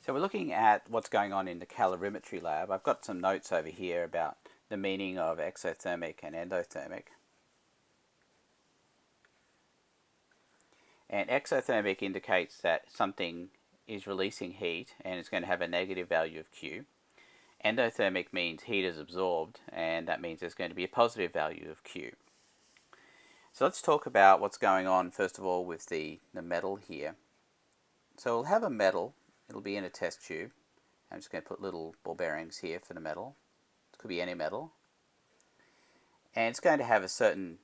So we're looking at what's going on in the calorimetry lab. I've got some notes over here about the meaning of exothermic and endothermic. And exothermic indicates that something is releasing heat and it's going to have a negative value of Q. Endothermic means heat is absorbed, and that means there's going to be a positive value of Q. So let's talk about what's going on first of all with the metal here. So we'll have a metal, it'll be in a test tube. I'm just going to put little ball bearings here for the metal. It could be any metal. And it's going to have a certain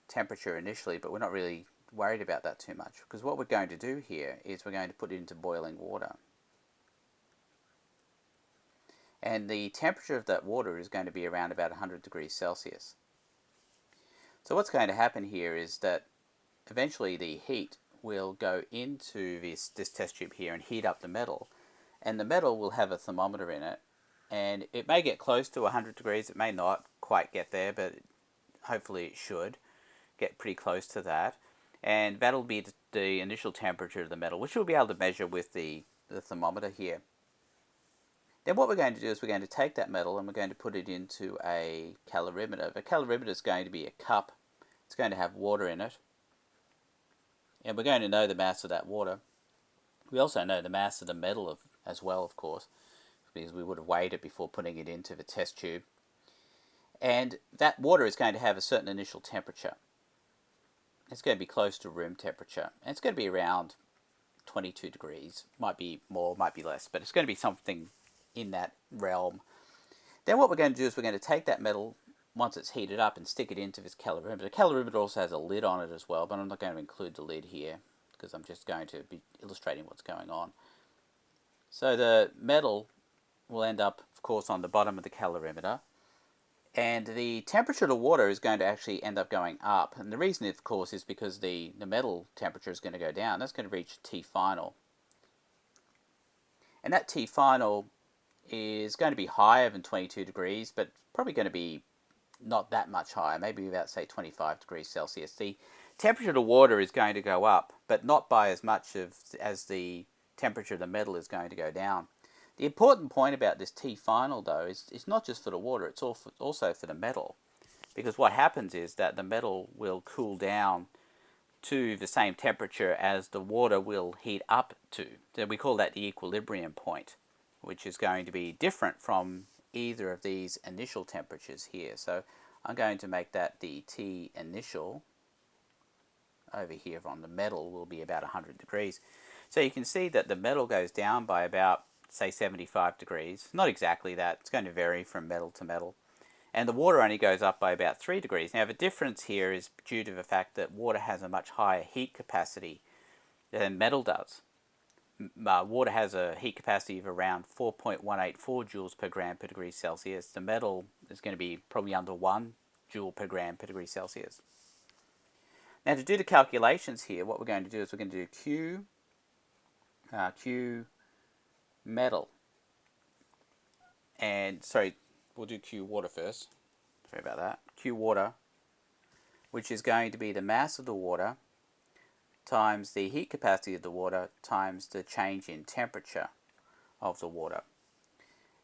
temperature initially, but we're not really worried about that too much, because what we're going to do here is we're going to put it into boiling water. And the temperature of that water is going to be around about 100 degrees Celsius. So what's going to happen here is that eventually the heat will go into this test tube here and heat up the metal. And the metal will have a thermometer in it. And it may get close to 100 degrees. It may not quite get there, but hopefully it should get pretty close to that. And that'll be the initial temperature of the metal, which we'll be able to measure with the thermometer here. Then what we're going to do is we're going to take that metal and we're going to put it into a calorimeter. The calorimeter is going to be a cup. It's going to have water in it. And we're going to know the mass of that water. We also know the mass of the metal as well, of course, because we would have weighed it before putting it into the test tube. And that water is going to have a certain initial temperature. It's going to be close to room temperature. And it's going to be around 22 degrees. Might be more, might be less, but it's going to be something in that realm. Then what we're going to do is we're going to take that metal once it's heated up and stick it into this calorimeter. The calorimeter also has a lid on it as well, but I'm not going to include the lid here because I'm just going to be illustrating what's going on. So the metal will end up, of course, on the bottom of the calorimeter, and the temperature of the water is going to actually end up going up. And the reason, of course, is because the metal temperature is going to go down. That's going to reach T final. And that T final is going to be higher than 22 degrees, but probably going to be not that much higher, maybe about, say, 25 degrees Celsius. The temperature of the water is going to go up, but not by as much as the temperature of the metal is going to go down. The important point about this T final, though, is it's not just for the water, it's also for the metal. Because what happens is that the metal will cool down to the same temperature as the water will heat up to. So we call that the equilibrium point, which is going to be different from either of these initial temperatures here. So I'm going to make that the T initial over here on the metal will be about 100 degrees. So you can see that the metal goes down by about, say, 75 degrees. Not exactly that. It's going to vary from metal to metal. And the water only goes up by about 3 degrees. Now the difference here is due to the fact that water has a much higher heat capacity than metal does. Water has a heat capacity of around 4.184 joules per gram per degree Celsius. The metal is going to be probably under 1 joule per gram per degree Celsius. Now to do the calculations here, what we're going to do is we're going to do Q metal. And, sorry, we'll do Q water first. Sorry about that. Q water, which is going to be the mass of the water times the heat capacity of the water times the change in temperature of the water.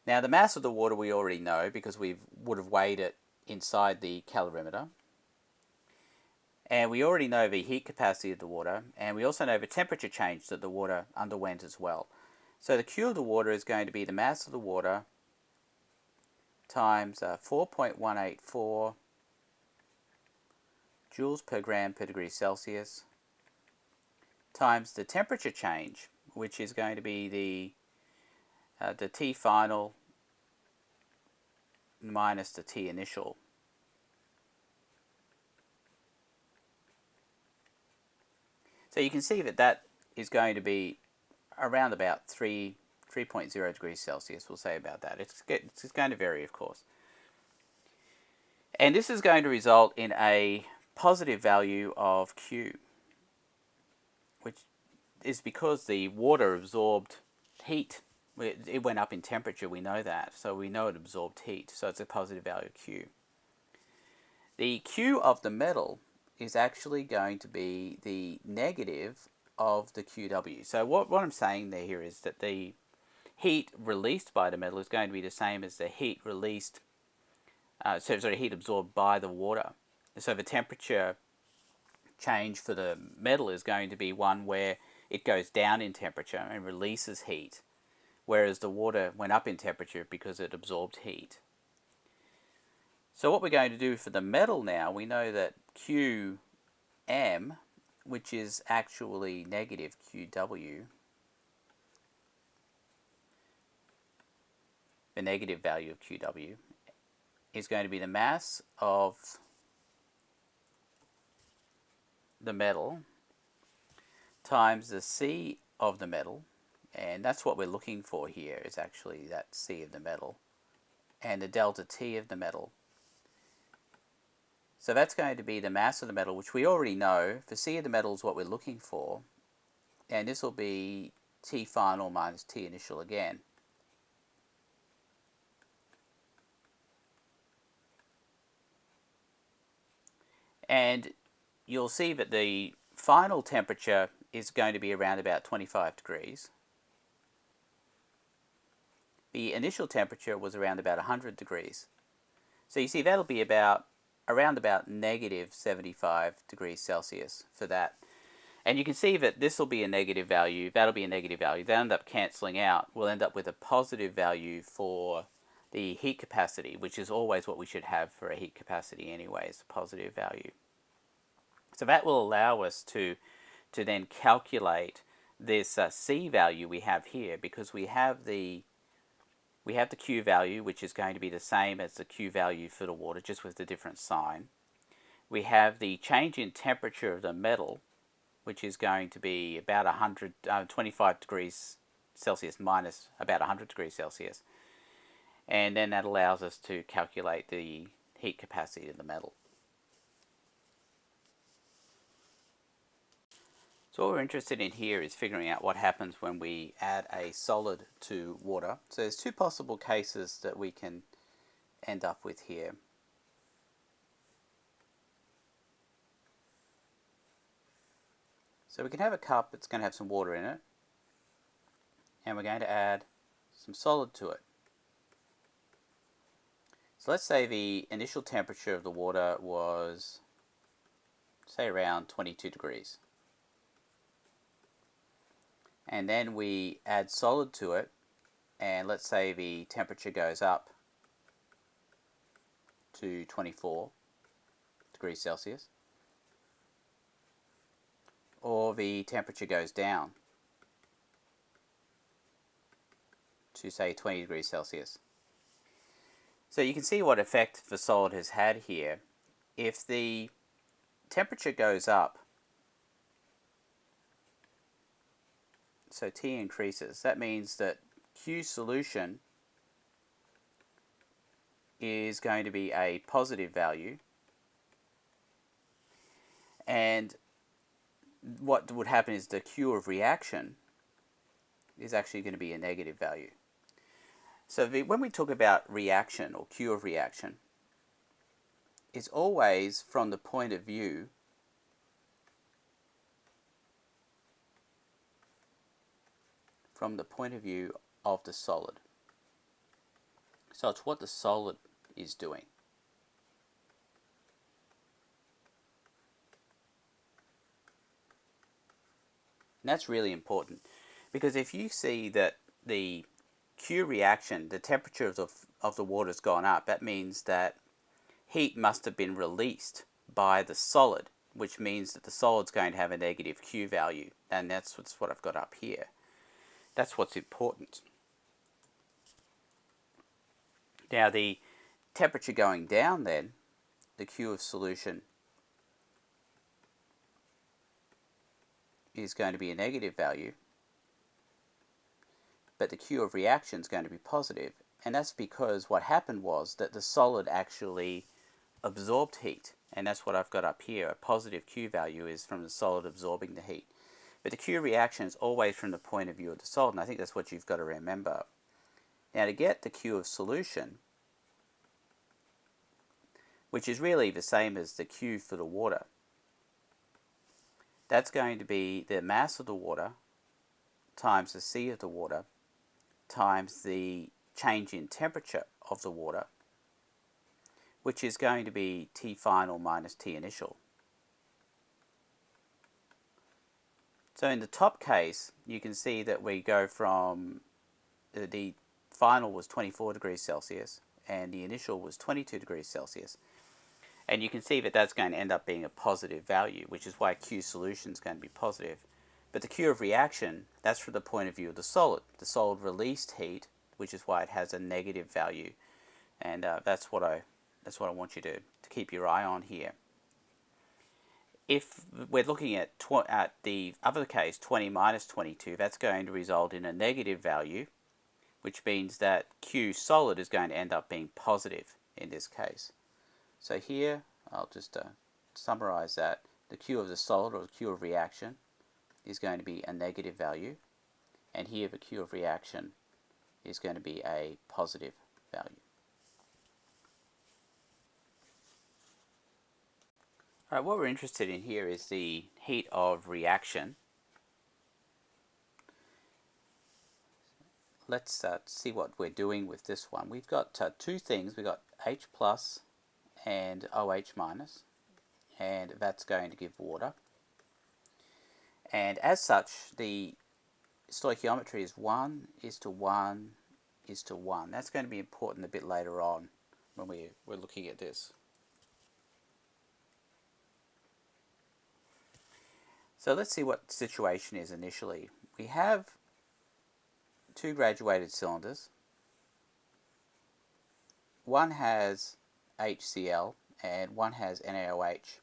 Now the mass of the water we already know because we would have weighed it inside the calorimeter. And we already know the heat capacity of the water, and we also know the temperature change that the water underwent as well. So the Q of the water is going to be the mass of the water times 4.184 joules per gram per degree Celsius times the temperature change, which is going to be the T final minus the T initial. So you can see that that is going to be around about 3.0 degrees Celsius, we'll say about that. It's going to vary, of course. And this is going to result in a positive value of Q, which is because the water absorbed heat. It went up in temperature, we know that. So we know it absorbed heat, so it's a positive value of Q. The Q of the metal is actually going to be the negative of the QW. So what I'm saying there here is that the heat released by the metal is going to be the same as the heat released, heat absorbed by the water. So the temperature change for the metal is going to be one where it goes down in temperature and releases heat, whereas the water went up in temperature because it absorbed heat. So what we're going to do for the metal now, we know that Qm, which is actually negative QW, the negative value of QW, is going to be the mass of the metal times the C of the metal, and that's what we're looking for here, is actually that C of the metal, and the delta T of the metal. So that's going to be the mass of the metal, which we already know. For C of the metal is what we're looking for, and this will be T final minus T initial again. And you'll see that the final temperature is going to be around about 25 degrees. The initial temperature was around about 100 degrees. So you see that'll be around about negative 75 degrees Celsius for that. And you can see that this will be a negative value, that'll be a negative value, they'll end up cancelling out. We'll end up with a positive value for the heat capacity, which is always what we should have for a heat capacity anyways, a positive value. So that will allow us to then calculate this C value we have here, because we have the Q value, which is going to be the same as the Q value for the water, just with a different sign. We have the change in temperature of the metal, which is going to be about 25 degrees Celsius minus about 100 degrees Celsius. And then that allows us to calculate the heat capacity of the metal. So what we're interested in here is figuring out what happens when we add a solid to water. So there's two possible cases that we can end up with here. So we can have a cup that's going to have some water in it, and we're going to add some solid to it. So let's say the initial temperature of the water was, say, around 22 degrees. And then we add solid to it, and let's say the temperature goes up to 24 degrees Celsius, or the temperature goes down to, say, 20 degrees Celsius. So you can see what effect the solid has had here. If the temperature goes up, so T increases, that means that Q solution is going to be a positive value, and what would happen is the Q of reaction is actually going to be a negative value. So when we talk about reaction or Q of reaction, it's always from the point of view of the solid. So it's what the solid is doing. And that's really important, because if you see that the Q reaction, the temperature of the water has gone up, that means that heat must have been released by the solid, which means that the solid's going to have a negative Q value, and that's what I've got up here. That's what's important. Now the temperature going down then, the Q of solution is going to be a negative value, but the Q of reaction is going to be positive, and that's because what happened was that the solid actually absorbed heat, and that's what I've got up here. A positive Q value is from the solid absorbing the heat. But the Q reaction is always from the point of view of the solid, and I think that's what you've got to remember. Now to get the Q of solution, which is really the same as the Q for the water, That's going to be the mass of the water times the C of the water times the change in temperature of the water, which is going to be T final minus T initial. So in the top case, you can see that we go from the final was 24 degrees Celsius and the initial was 22 degrees Celsius. And you can see that that's going to end up being a positive value, which is why Q solution is going to be positive. But the Q of reaction, that's from the point of view of the solid. The solid released heat, which is why it has a negative value. And that's what I want you to keep your eye on here. If we're looking at the other case, 20 minus 22, that's going to result in a negative value, which means that Q solid is going to end up being positive in this case. So here, I'll just summarize that. The Q of the solid, or the Q of reaction, is going to be a negative value. And here the Q of reaction is going to be a positive value. All right, what we're interested in here is the heat of reaction. Let's see what we're doing with this one. We've got two things. We've got H plus and OH minus, and that's going to give water. And as such, the stoichiometry is 1 is to 1 is to 1. That's going to be important a bit later on when we're looking at this. So let's see what the situation is initially. We have two graduated cylinders. One has HCl and one has NaOH.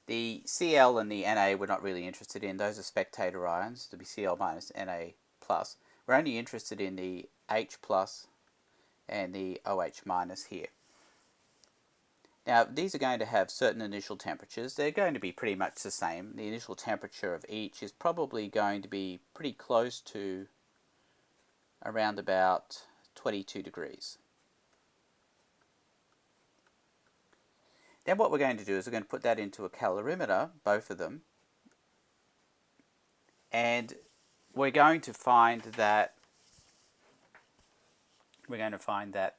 The Cl and the Na we're not really interested in. Those are spectator ions, to be Cl minus Na plus. We're only interested in the H plus and the OH minus here. Now these are going to have certain initial temperatures. They're going to be pretty much the same. The initial temperature of each is probably going to be pretty close to around about 22 degrees. Then what we're going to do is we're going to put that into a calorimeter, both of them, and we're going to find that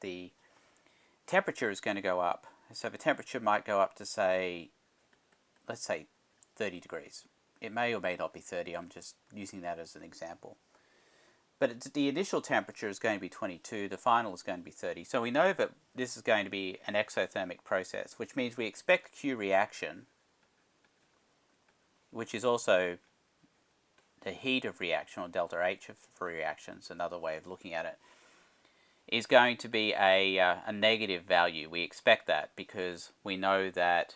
the temperature is going to go up. So the temperature might go up to let's say 30 degrees. It may or may not be 30, I'm just using that as an example. But the initial temperature is going to be 22, the final is going to be 30. So we know that this is going to be an exothermic process, which means we expect Q reaction, which is also the heat of reaction, or delta H of reaction, is another way of looking at it, is going to be a negative value. We expect that because we know that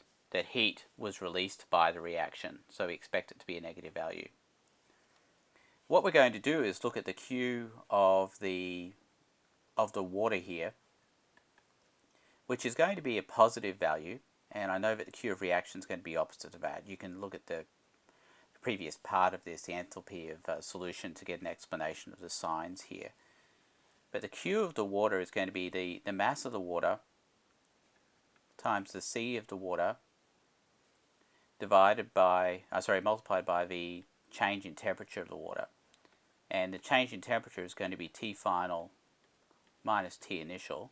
heat was released by the reaction, so we expect it to be a negative value. What we're going to do is look at the Q of the water here, which is going to be a positive value, and I know that the Q of reaction is going to be opposite of that. You can look at the previous part of this, the enthalpy of solution, to get an explanation of the signs here. But the Q of the water is going to be the mass of the water times the C of the water multiplied by the change in temperature of the water. And the change in temperature is going to be T final minus T initial.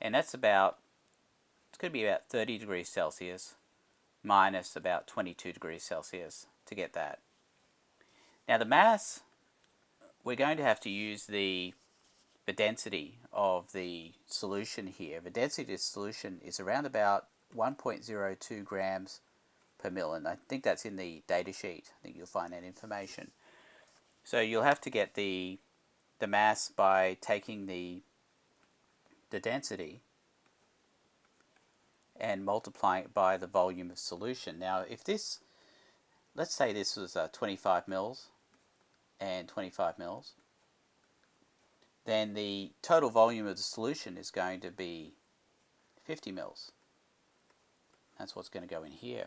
And it's going to be about 30 degrees Celsius minus about 22 degrees Celsius to get that. Now the mass, we're going to have to use the density of the solution here. The density of the solution is around about 1.02 grams per mil, and I think that's in the data sheet. I think you'll find that information. So you'll have to get the mass by taking the density and multiplying it by the volume of solution. Now if this, let's say this was 25 mils and 25 mils, then the total volume of the solution is going to be 50 mils. That's what's going to go in here.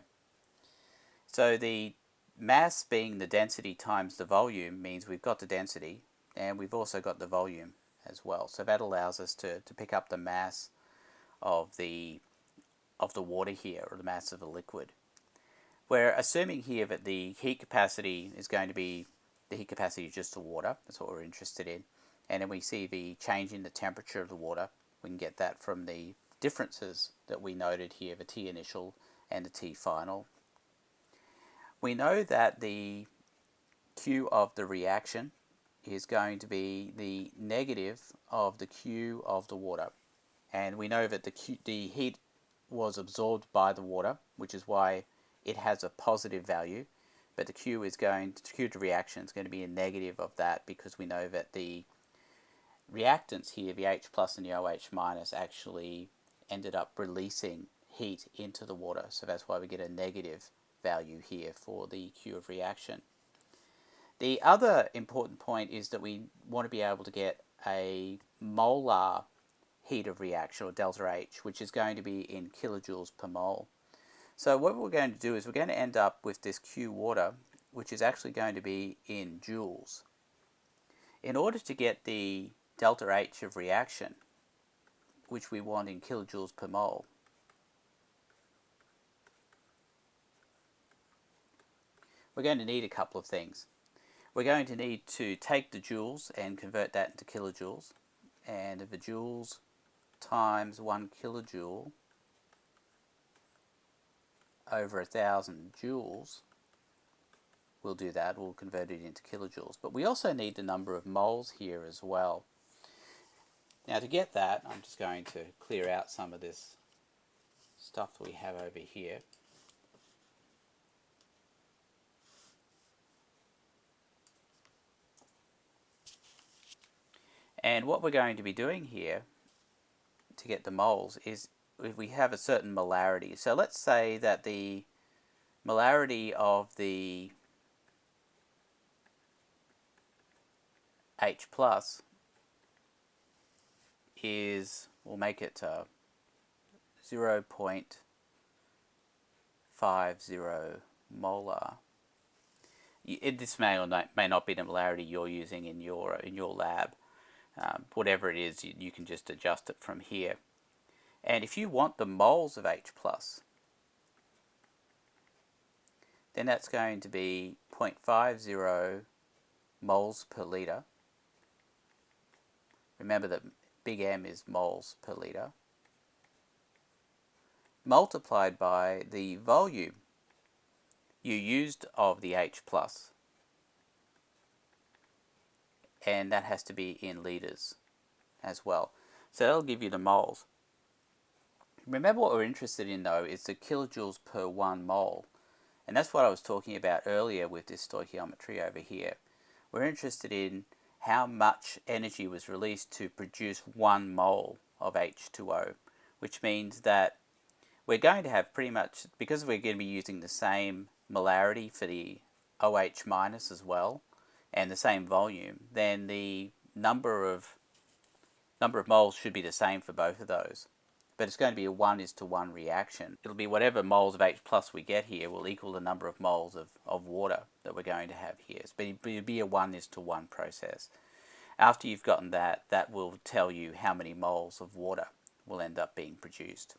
So the mass being the density times the volume means we've got the density and we've also got the volume as well. So that allows us to pick up the mass of the the water here, or the mass of the liquid. We're assuming here that the heat capacity is going to be the heat capacity of just the water. That's what we're interested in. And then we see the change in the temperature of the water. We can get that from the differences that we noted here, the T initial and the T final. We know that the Q of the reaction is going to be the negative of the Q of the water. And we know that the heat was absorbed by the water, which is why it has a positive value, but the Q to reaction is going to be a negative of that, because we know that the reactants here, the H plus and the OH minus, actually ended up releasing heat into the water, so that's why we get a negative value here for the Q of reaction. The other important point is that we want to be able to get a molar heat of reaction, or delta H, which is going to be in kilojoules per mole. So what we're going to do is we're going to end up with this Q water, which is actually going to be in joules. In order to get the delta H of reaction, which we want in kilojoules per mole, we're going to need a couple of things. We're going to need to take the joules and convert that into kilojoules, and the joules times 1 kilojoule over 1,000 joules will do that. We'll convert it into kilojoules. But we also need the number of moles here as well. Now to get that, I'm just going to clear out some of this stuff that we have over here. And what we're going to be doing here to get the moles is if we have a certain molarity. So let's say that the molarity of the H plus is, we'll make it 0.50 molar. This may or may not be the molarity you're using in your lab. Whatever it is, you can just adjust it from here. And if you want the moles of H plus, then that's going to be 0.50 moles per litre. Remember that big M is moles per litre, multiplied by the volume you used of the H plus, and that has to be in litres as well. So that'll give you the moles. Remember, what we're interested in though is the kilojoules per 1 mole, and that's what I was talking about earlier with this stoichiometry over here. We're interested in how much energy was released to produce 1 mole of H2O, which means that we're going to have pretty much, because we're going to be using the same molarity for the OH minus as well, and the same volume, then the number of moles should be the same for both of those. But it's going to be a 1:1 reaction. It'll be whatever moles of H plus we get here will equal the number of moles of water that we're going to have here. So it'll be a 1:1 process. After you've gotten that, that will tell you how many moles of water will end up being produced.